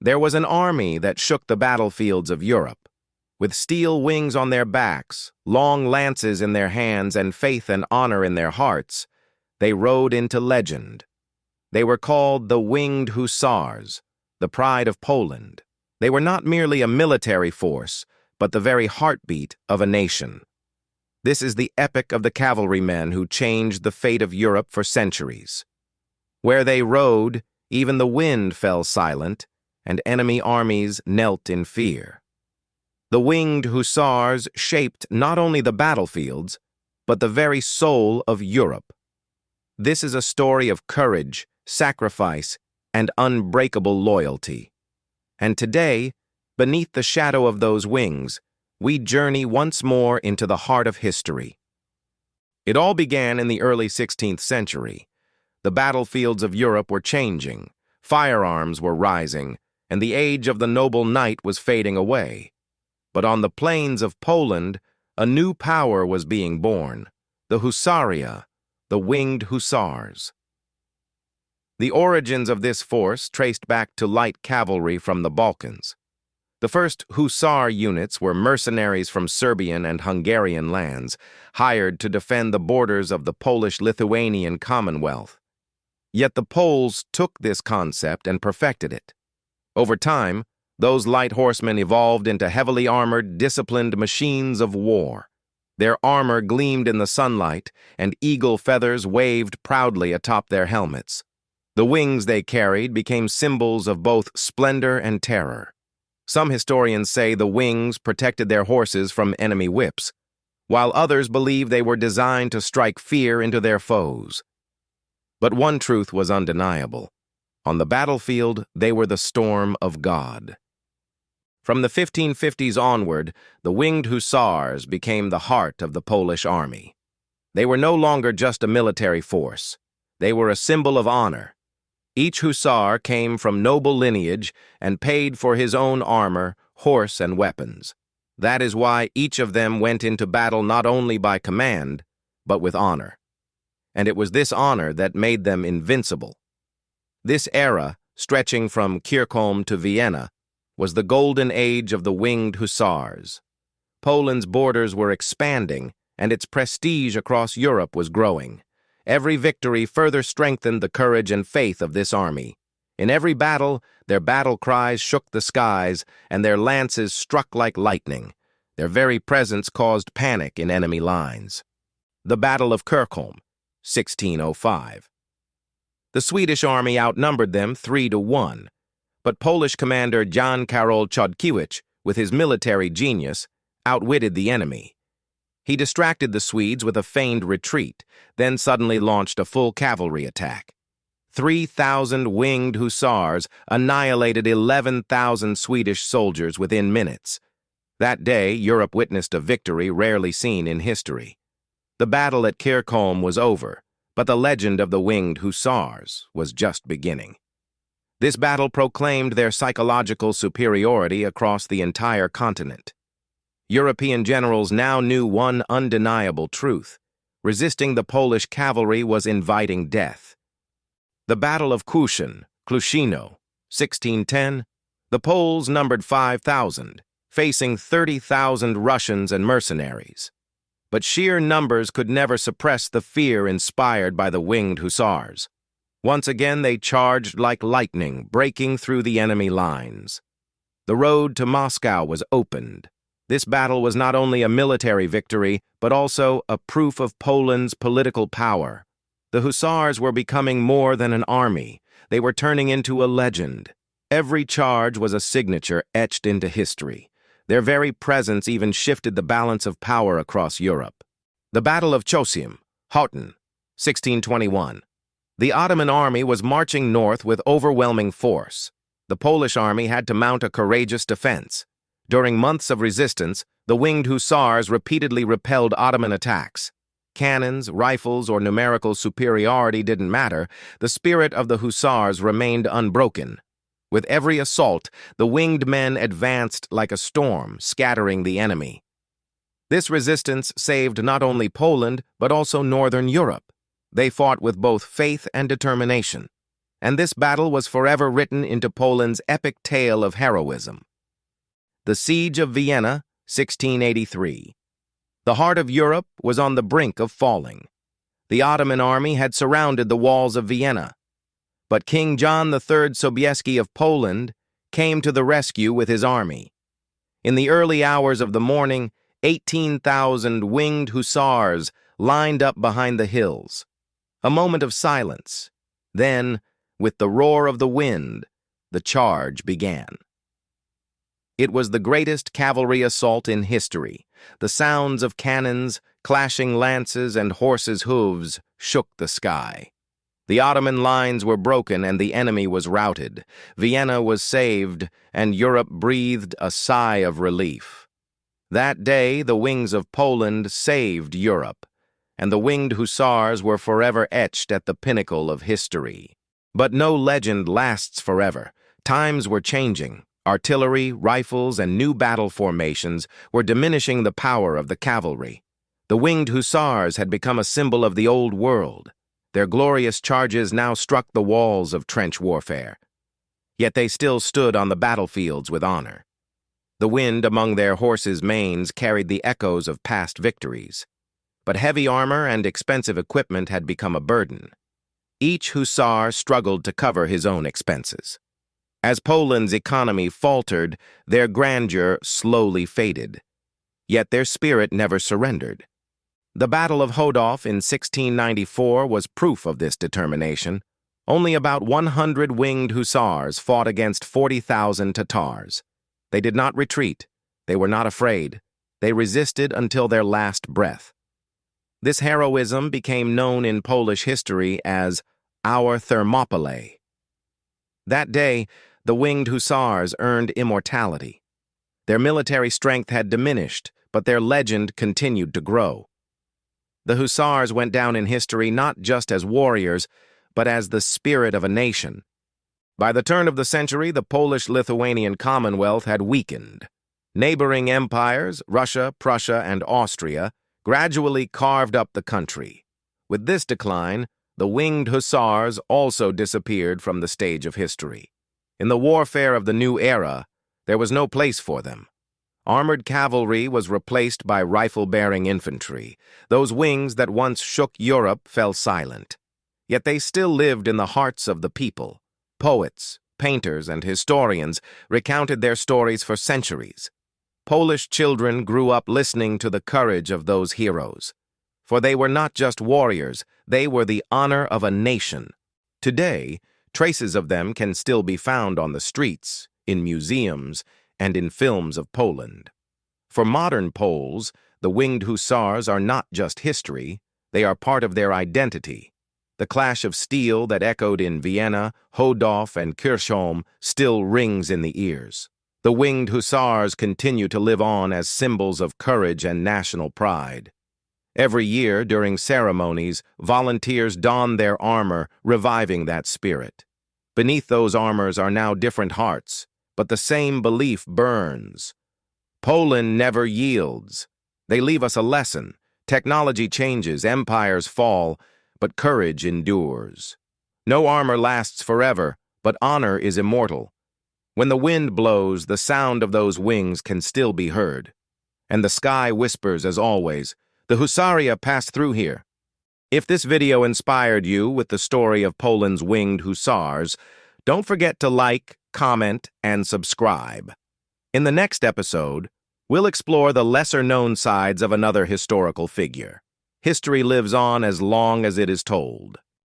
There was an army that shook the battlefields of Europe. With steel wings on their backs, long lances in their hands, and faith and honor in their hearts, they rode into legend. They were called the Winged Hussars, the pride of Poland. They were not merely a military force, but the very heartbeat of a nation. This is the epic of the cavalrymen who changed the fate of Europe for centuries. Where they rode, even the wind fell silent, and enemy armies knelt in fear. The Winged Hussars shaped not only the battlefields, but the very soul of Europe. This is a story of courage, sacrifice, and unbreakable loyalty. And today, beneath the shadow of those wings, we journey once more into the heart of history. It all began in the early 16th century. The battlefields of Europe were changing, firearms were rising, and the age of the noble knight was fading away. But on the plains of Poland, a new power was being born, the Hussaria, the Winged Hussars. The origins of this force traced back to light cavalry from the Balkans. The first Hussar units were mercenaries from Serbian and Hungarian lands, hired to defend the borders of the Polish-Lithuanian Commonwealth. Yet the Poles took this concept and perfected it. Over time, those light horsemen evolved into heavily armored, disciplined machines of war. Their armor gleamed in the sunlight, and eagle feathers waved proudly atop their helmets. The wings they carried became symbols of both splendor and terror. Some historians say the wings protected their horses from enemy whips, while others believe they were designed to strike fear into their foes. But one truth was undeniable. On the battlefield, they were the storm of God. From the 1550s onward, the Winged Hussars became the heart of the Polish army. They were no longer just a military force. They were a symbol of honor. Each hussar came from noble lineage and paid for his own armor, horse, and weapons. That is why each of them went into battle not only by command, but with honor. And it was this honor that made them invincible. This era, stretching from Kircholm to Vienna, was the golden age of the Winged Hussars. Poland's borders were expanding, and its prestige across Europe was growing. Every victory further strengthened the courage and faith of this army. In every battle, their battle cries shook the skies, and their lances struck like lightning. Their very presence caused panic in enemy lines. The Battle of Kircholm, 1605. The Swedish army outnumbered them 3-1, but Polish commander Jan Karol Chodkiewicz, with his military genius, outwitted the enemy. He distracted the Swedes with a feigned retreat, then suddenly launched a full cavalry attack. 3,000 Winged Hussars annihilated 11,000 Swedish soldiers within minutes. That day, Europe witnessed a victory rarely seen in history. The battle at Kircholm was over, but the legend of the Winged Hussars was just beginning. This battle proclaimed their psychological superiority across the entire continent. European generals now knew one undeniable truth. Resisting the Polish cavalry was inviting death. The Battle of Klushino, 1610, the Poles numbered 5,000, facing 30,000 Russians and mercenaries. But sheer numbers could never suppress the fear inspired by the Winged Hussars. Once again they charged like lightning, breaking through the enemy lines. The road to Moscow was opened. This battle was not only a military victory, but also a proof of Poland's political power. The Hussars were becoming more than an army. They were turning into a legend. Every charge was a signature etched into history. Their very presence even shifted the balance of power across Europe. The Battle of Chocim, Hodów, 1621. The Ottoman army was marching north with overwhelming force. The Polish army had to mount a courageous defense. During months of resistance, the Winged Hussars repeatedly repelled Ottoman attacks. Cannons, rifles, or numerical superiority didn't matter. The spirit of the Hussars remained unbroken. With every assault, the winged men advanced like a storm, scattering the enemy. This resistance saved not only Poland, but also Northern Europe. They fought with both faith and determination. and this battle was forever written into Poland's epic tale of heroism. The Siege of Vienna, 1683. The heart of Europe was on the brink of falling. The Ottoman army had surrounded the walls of Vienna, but King John III Sobieski of Poland came to the rescue with his army. In the early hours of the morning, 18,000 winged hussars lined up behind the hills. A moment of silence. Then, with the roar of the wind, the charge began. It was the greatest cavalry assault in history. The sounds of cannons, clashing lances, and horses' hooves shook the sky. The Ottoman lines were broken and the enemy was routed. Vienna was saved, and Europe breathed a sigh of relief. That day, the wings of Poland saved Europe, and the winged hussars were forever etched at the pinnacle of history. But no legend lasts forever. Times were changing. Artillery, rifles, and new battle formations were diminishing the power of the cavalry. The winged hussars had become a symbol of the old world. Their glorious charges now struck the walls of trench warfare. Yet they still stood on the battlefields with honor. The wind among their horses' manes carried the echoes of past victories. But heavy armor and expensive equipment had become a burden. Each hussar struggled to cover his own expenses. As Poland's economy faltered, their grandeur slowly faded. Yet their spirit never surrendered. The Battle of Hodów in 1694 was proof of this determination. Only about 100 winged hussars fought against 40,000 Tatars. They did not retreat. They were not afraid. They resisted until their last breath. This heroism became known in Polish history as our Thermopylae. That day, the winged hussars earned immortality. Their military strength had diminished, but their legend continued to grow. The hussars went down in history not just as warriors, but as the spirit of a nation. By the turn of the century, the Polish-Lithuanian Commonwealth had weakened. Neighboring empires, Russia, Prussia, and Austria, gradually carved up the country. With this decline, the winged hussars also disappeared from the stage of history. In the warfare of the new era, there was no place for them. Armored cavalry was replaced by rifle-bearing infantry. Those wings that once shook Europe fell silent. Yet they still lived in the hearts of the people. Poets, painters, and historians recounted their stories for centuries. Polish children grew up listening to the courage of those heroes. For they were not just warriors, they were the honor of a nation. Today, traces of them can still be found on the streets, in museums, and in films of Poland. For modern Poles, the winged hussars are not just history, they are part of their identity. The clash of steel that echoed in Vienna, Hodów, and Kircholm still rings in the ears. The winged hussars continue to live on as symbols of courage and national pride. Every year, during ceremonies, volunteers don their armor, reviving that spirit. Beneath those armors are now different hearts, but the same belief burns. Poland never yields. They leave us a lesson. Technology changes, empires fall, but courage endures. No armor lasts forever, but honor is immortal. When the wind blows, the sound of those wings can still be heard. And the sky whispers as always, the Hussaria passed through here. If this video inspired you with the story of Poland's winged hussars, don't forget to like, comment, and subscribe. In the next episode, we'll explore the lesser-known sides of another historical figure. History lives on as long as it is told.